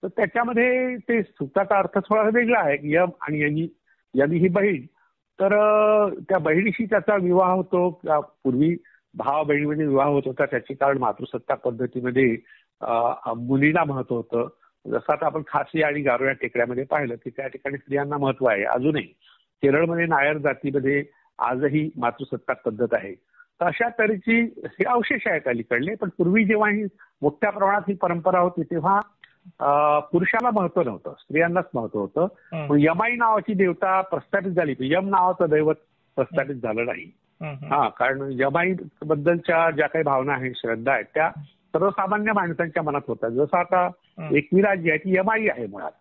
तर त्याच्यामध्ये ते सूक्ताचा अर्थ थोडा वेगळा आहे. यम आणि यमी ही बहीण. तर त्या बहिणीशी त्याचा विवाह होतो. पूर्वी भावा बहिणीमध्ये विवाह होत होता त्याची कारण मातृसत्ताक पद्धतीमध्ये मुलीला महत्व होतं. जसं आता आपण खासी आणि गारो या टेकड्यामध्ये पाहिलं की त्या ठिकाणी स्त्रियांना महत्व आहे. अजूनही केरळमध्ये नायर जातीमध्ये आजही मातृसत्ताक पद्धत आहे. तर अशा तऱ्हेची हे अवशेष आहेत अलीकडले. पण पूर्वी जेव्हा ही मोठ्या प्रमाणात ही परंपरा होती तेव्हा पुरुषाला महत्व नव्हतं स्त्रियांनाच महत्व होतं. पण यमाई नावाची देवता प्रस्थापित झाली. यम नावाचं दैवत प्रस्थापित झालं नाही. कारण यमाई बद्दलच्या ज्या काही भावना आहेत श्रद्धा आहेत त्या सर्वसामान्य माणसांच्या मनात होतात. जसं आता एकविरा जी आहे ती यमाई आहे मुळात.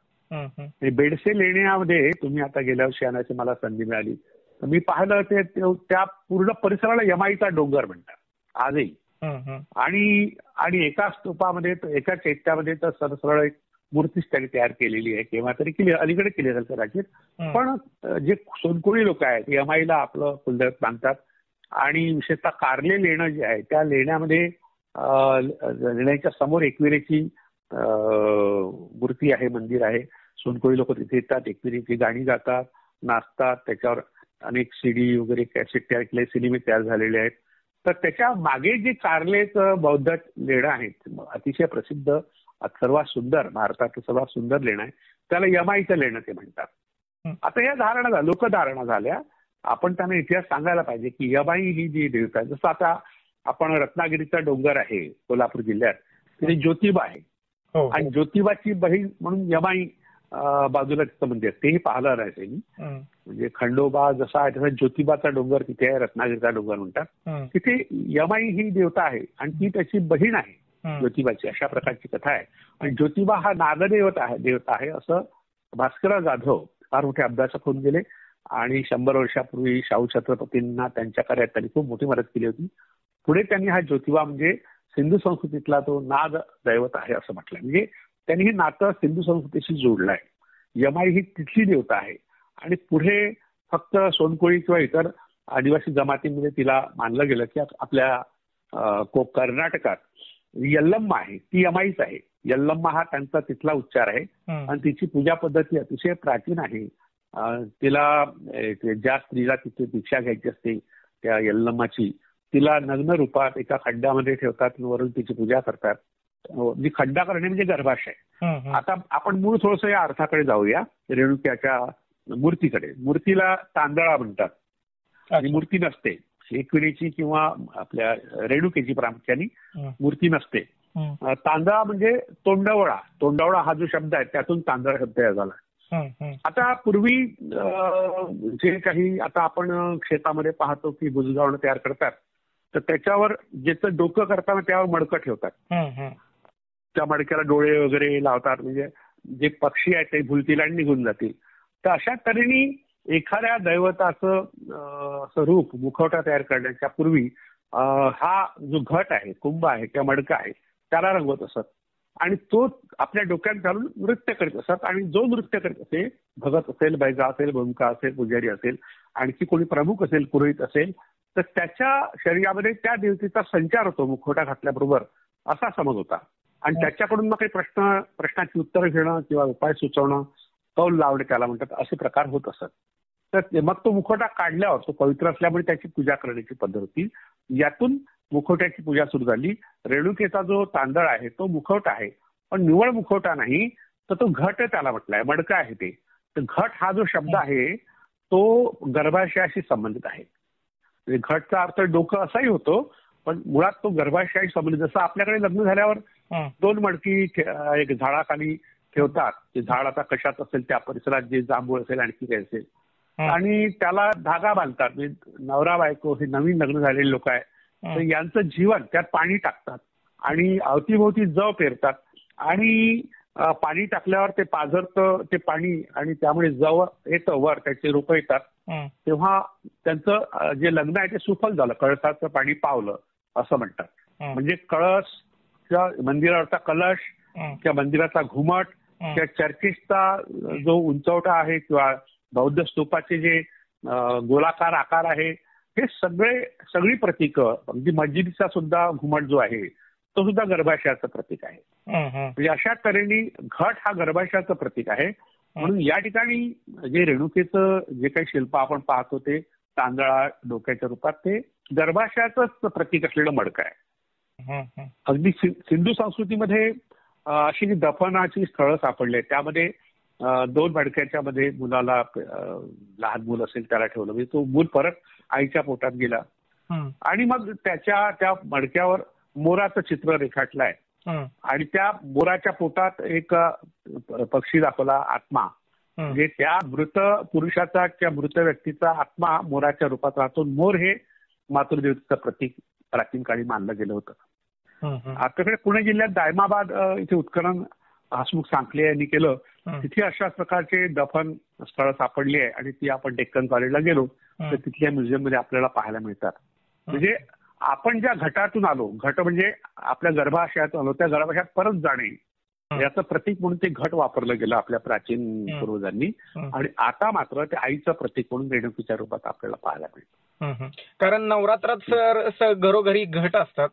बेडसे लेण्यामध्ये तुम्ही आता गेल्या वर्षी येण्याची मला संधी मिळाली तर मी पाहिलं ते त्या पूर्ण परिसराला यमाईचा डोंगर म्हणतात आजही. आणि एका स्तूपामध्ये एका चैत्यामध्ये तर सरळ एक मूर्तीच त्यांनी तयार केलेली आहे. केव्हा तरी केली अलीकडे केली असेल कदाचित. पण जे सोनकोळी लोक आहेत यमाईला आपलं कुलदैवत मानतात. आणि विशेषतः कारले लेणं जे आहे त्या लेण्यामध्ये लेण्याच्या समोर एकविरेची मूर्ती आहे मंदिर आहे. सोनकोळी लोक तिथे येतात एकविरेची गाणी गातात नाचतात. त्याच्यावर अनेक सीडी वगैरे कॅसेट तयार केले सिनेमे तयार झालेले आहेत. तर त्याच्या मागे जे कारलेच बौद्ध लेणं आहेत अतिशय प्रसिद्ध सर्वात सुंदर भारताचं सर्वात सुंदर लेणं आहे त्याला यमाईचं लेणं ते म्हणतात. आता या धारणा लोकधारणा झाल्या. आपण त्यांना इतिहास सांगायला पाहिजे की यमाई ही जी देवता आहे जसं आता आपण रत्नागिरीचा डोंगर आहे कोल्हापूर जिल्ह्यात तिथे ज्योतिबा आहे. आणि ज्योतिबाची बहीण म्हणून यमाई बाजूला तिथं मंदिर तेही पाहिलं नाही त्यांनी. म्हणजे खंडोबा जसा आहे तसा ज्योतिबाचा डोंगर तिथे आहे रत्नागिरीचा डोंगर म्हणतात. तिथे यमाई ही देवता आहे आणि ती त्याची बहीण आहे ज्योतिबाची अशा प्रकारची कथा आहे. आणि ज्योतिबा हा नागदेवता आहे असं भास्करराव जाधव फार मोठे अभ्यासक होऊन गेले. आणि 100 वर्षापूर्वी शाहू छत्रपतींना त्यांच्या कार्यात त्यांनी खूप मोठी मदत केली होती. पुढे त्यांनी हा ज्योतिबा म्हणजे सिंधू संस्कृतीतला तो नाग दैवत आहे असं म्हटलंय. म्हणजे त्यांनी हे नातं सिंधू संस्कृतीशी जोडलंय. यमाई ही तिथली देवता आहे. आणि पुढे फक्त सोनकोळी किंवा इतर आदिवासी जमातीमध्ये तिला मानलं गेलं की आपल्या कर्नाटकात यल्लम्मा आहे, ती यमाईच आहे. यल्लम्मा हा त्यांचा तिथला उच्चार आहे आणि तिची पूजा पद्धती अतिशय प्राचीन आहे. तिला ज्या स्त्रीला तिथे दीक्षा घ्यायची असते त्या यल्लम्माची, तिला नग्न रूपात एका खड्ड्यामध्ये ठेवतात, वरून तिची पूजा करतात. खड्डा करणे म्हणजे गर्भाशय. आता आपण मूळ थोडंसं या अर्थाकडे जाऊया, रेणुक्याच्या मूर्तीकडे. मूर्तीला तांदळा म्हणतात आणि मूर्ती नसते. एकविरेची किंवा आपल्या रेणुकेची प्रामुख्याने मूर्ती नसते. तांदळा म्हणजे तोंडवळा. तोंडवळा हा जो शब्द आहे त्यातून तांदळा शब्द झाला. आता पूर्वी जे काही आता आपण शेतामध्ये पाहतो की बुजगावणं तयार करतात, तर त्याच्यावर ज्याचं डोकं करताना त्यावर मडकं ठेवतात. त्या मडक्याला डोळे वगैरे लावतात, म्हणजे जे पक्षी आहेत ते भुलतील आणि निघून जातील. तर अशा तऱ्हेने एखाद्या दैवताचं रूप मुखवटा तयार करण्याच्या पूर्वी हा जो घट आहे, कुंभ आहे किंवा मडका आहे त्याला रंगवत असत आणि तो आपल्या डोक्यात घालून नृत्य करीत असत. आणि जो नृत्य करीत असेल, भगत असेल, बैजा असेल, भूमिका असेल, पुजारी असेल, आणखी कोणी प्रमुख असेल, पुरोहित असेल, तर त्याच्या शरीरामध्ये त्या देवतेचा संचार होतो मुखवटा घातल्याबरोबर, असा समज होता. आणि त्याच्याकडून मग काही प्रश्नाची उत्तरं घेणं किंवा उपाय सुचवणं, कौल लावणे त्याला म्हणतात, असे प्रकार होत असत. तर मग तो मुखवटा काढल्यावर तो पवित्र असल्यामुळे त्याची पूजा करण्याची पद्धत होती. यातून मुखवट्याची पूजा सुरू झाली. रेणुकेचा जो तांदळ आहे तो मुखवटा आहे, पण निव्वळ मुखवटा नाही, तर तो घट त्याला म्हटलाय, मडका आहे ते. तर घट हा जो शब्द आहे तो गर्भाशयाशी संबंधित आहे. घटचा अर्थ डोकं असाही होतो, पण मुळात तो गर्भाशयाशी संबंधित. जसं आपल्याकडे लग्न झाल्यावर 2 मडकी एक झाडाखाली ठेवतात. ते झाड आता कशात असेल त्या परिसरात, जे जांभूळ असेल आणखी काय असेल, आणि त्याला धागा बांधतात. म्हणजे नवरा बायको हे नवीन लग्न झालेले लोक आहे, तर यांचं जीवन त्यात पाणी टाकतात आणि अवतीभोवती जव पेरतात आणि पाणी टाकल्यावर ते पाझरतं ते पाणी आणि त्यामुळे जव येतं वर, त्याचे रोपं येतात. तेव्हा त्यांचं जे लग्न आहे ते सुफल झालं, कळसाचं पाणी पावलं असं म्हणतात. म्हणजे कळस किंवा मंदिरावरचा कलश किंवा मंदिराचा घुमट किंवा चर्चेसचा जो उंचवटा आहे किंवा बौद्ध स्तूपाचे जे गोलाकार आकार आहे, हे सगळी प्रतीकं, अगदी मस्जिदीचा सुद्धा घुमट जो आहे तो सुद्धा गर्भाशयाचं प्रतीक आहे. म्हणजे अशा तऱ्हेने घट हा गर्भाशयाचं प्रतीक आहे. म्हणून या ठिकाणी जे रेणुकेचं जे काही शिल्प आपण पाहतो ते तांदळा डोक्याच्या रूपात, ते गर्भाशयाचंच प्रतीक असलेलं मडकं आहे. अगदी सिंधू संस्कृतीमध्ये अशी दफनाची स्थळं सापडले, त्यामध्ये 2 मडक्याच्या मध्ये मुलाला, लहान मूल असेल त्याला ठेवलं, म्हणजे तो मूल परत आईच्या पोटात गेला आणि मग त्या मडक्यावर मोराचं चित्र रेखाटलं आहे आणि त्या मोराच्या पोटात एक पक्षी दाखवला, आत्मा. म्हणजे त्या मृत पुरुषाचा किंवा मृत व्यक्तीचा आत्मा मोराच्या रूपात राहतो. मोर हे मातृदेवतेचं प्रतीक प्राचीन काळी मानलं गेलं होतं. आपल्याकडे पुणे जिल्ह्यात दायमाबाद इथे उत्खनन हसमुख सांखले यांनी केलं. तिथे अशा प्रकारचे दफन स्थळ सापडली आहे आणि ती आपण डेक्कन कॉलेजला गेलो तर तिथल्या म्युझियम मध्ये आपल्याला पाहायला मिळतात. म्हणजे आपण ज्या घटातून आलो, घट म्हणजे आपल्या गर्भाशयातून आलो, त्या गर्भाशयात परत जाणे याचं प्रतीक म्हणून ते घट वापरलं गेलं आपल्या प्राचीन पूर्वजांनी. आणि आता मात्र ते आईचं प्रतीक म्हणून रेणुकीच्या रूपात आपल्याला पाहायला मिळतं. कारण नवरात्रात सर घरोघरी घट असतात,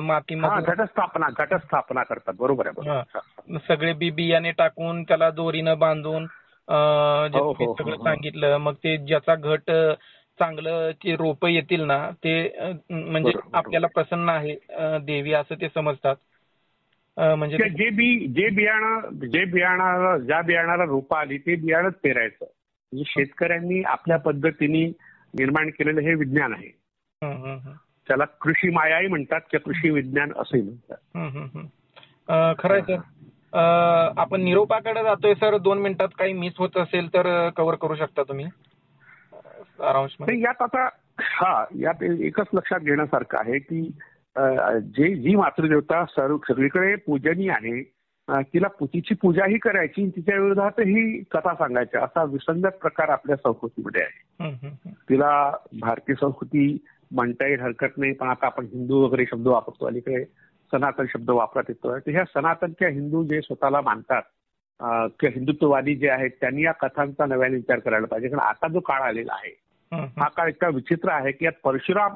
मातीमध्ये घटस्थापना करतात. बरोबर आहे. सगळे बियाणे टाकून त्याला दोरीनं बांधून सगळं सांगितलं. मग ते ज्याचा घट चांगलं ते रोप येतील ना, ते म्हणजे आपल्याला प्रसन्न आहे देवी असं ते समजतात. म्हणजे ज्या बियाणाला रोपं आली ते बियाणंच पेरायचं. म्हणजे शेतकऱ्यांनी आपल्या पद्धतीने निर्माण केलेलं हे विज्ञान आहे. त्याला कृषी मायाही म्हणतात किंवा कृषी विज्ञान असंही म्हणतात. खरंय सर. आपण निरोपाकडे जातोय सर. 2 मिनिटात काही मिस होत असेल तर कव्हर करू शकता तुम्ही सारांशमध्ये. यात एकच लक्षात घेण्यासारखं आहे की जी मातृदेवता सगळीकडे पूजनीय आहे, तिची पूजाही करायची, तिच्या विरोधात ही कथा सांगायच्या, असा विसंगत प्रकार आपल्या संस्कृतीमध्ये आहे. तिला भारतीय संस्कृती म्हणता येईल हरकत नाही, पण आता आपण हिंदू वगैरे शब्द वापरतो, अलीकडे सनातन शब्द वापरात येतो. तर ह्या सनातन किंवा हिंदू जे स्वतःला मानतात हिंदुत्ववादी जे आहेत त्यांनी या कथांचा नव्याने विचार करायला पाहिजे. कारण आता जो काळ आलेला आहे हा काळ इतका विचित्र आहे की यात परशुराम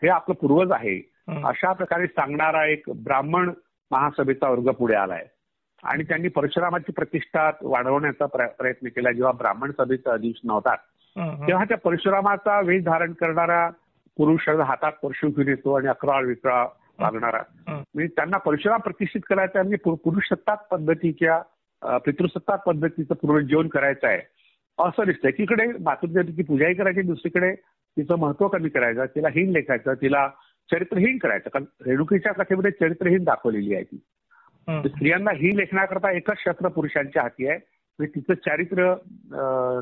हे आपलं पूर्वज आहे अशा प्रकारे सांगणारा एक ब्राह्मण महासभेचा वर्ग पुढे आलाय आणि त्यांनी परशुरामाची प्रतिष्ठा वाढवण्याचा प्रयत्न केला. जेव्हा ब्राह्मण सभेचा अधिवेशन होतात तेव्हा त्या परशुरामाचा वेश धारण करणारा पुरुष हातात परशु घेऊन येतो आणि अकराळ विकराळ वागणारा म्हणजे त्यांना परशुराम प्रतिष्ठित करायचा म्हणजे पुरुषसत्ताक पद्धतीच्या पितृसत्ताक पद्धतीचं पुनरुज्जीवन करायचं आहे असं दिसतं. एकीकडे मातृदेवतेची पूजाही करायची, दुसरीकडे तिचं महत्व कमी करायचं, तिला हीन लेखायचं, तिला चरित्रहीन करायचं. कारण रेणुकीच्या कथेमध्ये चरित्रहीन दाखवलेली आहे ती. स्त्रियांना हीन लेखण्याकरता एकच शस्त्र पुरुषांच्या हाती आहे, म्हणजे तिचं चारित्र्य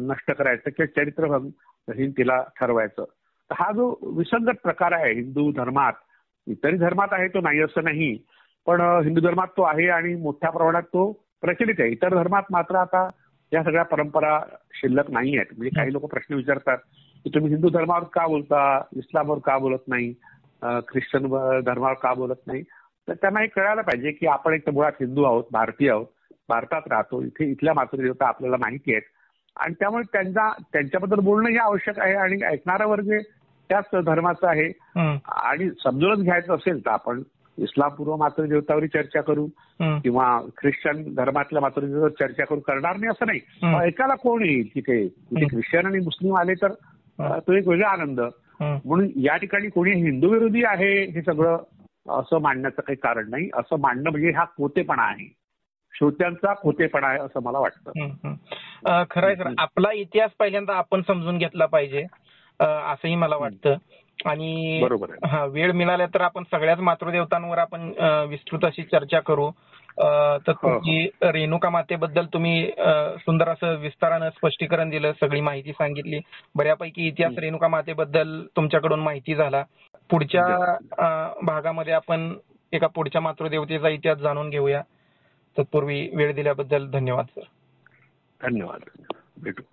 नष्ट करायचं किंवा चरित्रहीन तिला ठरवायचं. तर हा जो विसंगत प्रकार आहे हिंदू धर्मात, इतरही धर्मात आहे तो नाही असं नाही, पण हिंदू धर्मात तो आहे आणि मोठ्या प्रमाणात तो प्रचलित आहे. इतर धर्मात मात्र आता या सगळ्या परंपरा शिल्लक नाही आहेत. म्हणजे काही लोक प्रश्न विचारतात की तुम्ही हिंदू धर्मावर का बोलता, इस्लामवर का बोलत नाही, ख्रिश्चन धर्मावर का बोलत नाही. तर त्यांना हे कळायला पाहिजे की आपण एक मुळात हिंदू आहोत, भारतीय आहोत, भारतात राहतो, इथल्या मातृदेवता आपल्याला माहिती आहेत आणि त्यामुळे त्यांच्याबद्दल बोलणं हे आवश्यक आहे आणि ऐकणारा वर्ग त्याच धर्माचा आहे. आणि समजूनच घ्यायचं असेल तर आपण इस्लामपूर्व मातृदेवतावर चर्चा करू किंवा ख्रिश्चन धर्मातल्या मातृदेवतावर चर्चा करू, करणार नाही असं नाही. ऐकायला कोण येईल तिथे ख्रिश्चन आणि मुस्लिम आले तर तो एक वेगळा आनंद. म्हणून या ठिकाणी कोणी हिंदू विरोधी आहे हे सगळं असं मांडण्याचं काही कारण नाही. असं मांडणं म्हणजे हा खोतेपणा आहे, श्रोत्यांचा खोतेपणा आहे असं मला वाटतं. खरंय सर, आपला इतिहास पहिल्यांदा आपण समजून घेतला पाहिजे असंही मला वाटतं. आणि बरोबर आहे. वेळ मिळाला तर आपण सगळ्याच मातृदेवतांवर आपण विस्तृत अशी चर्चा करू. तर तुमची रेणुका मातेबद्दल तुम्ही सुंदर असं विस्तारानं स्पष्टीकरण दिलं, सगळी माहिती सांगितली. बऱ्यापैकी इतिहास रेणुका मातेबद्दल तुमच्याकडून माहिती झाला. पुढच्या भागामध्ये आपण एका पुढच्या मातृदेवतेचा इतिहास जाणून घेऊया. तत्पूर्वी वेळ दिल्याबद्दल धन्यवाद सर. धन्यवाद. भेटू.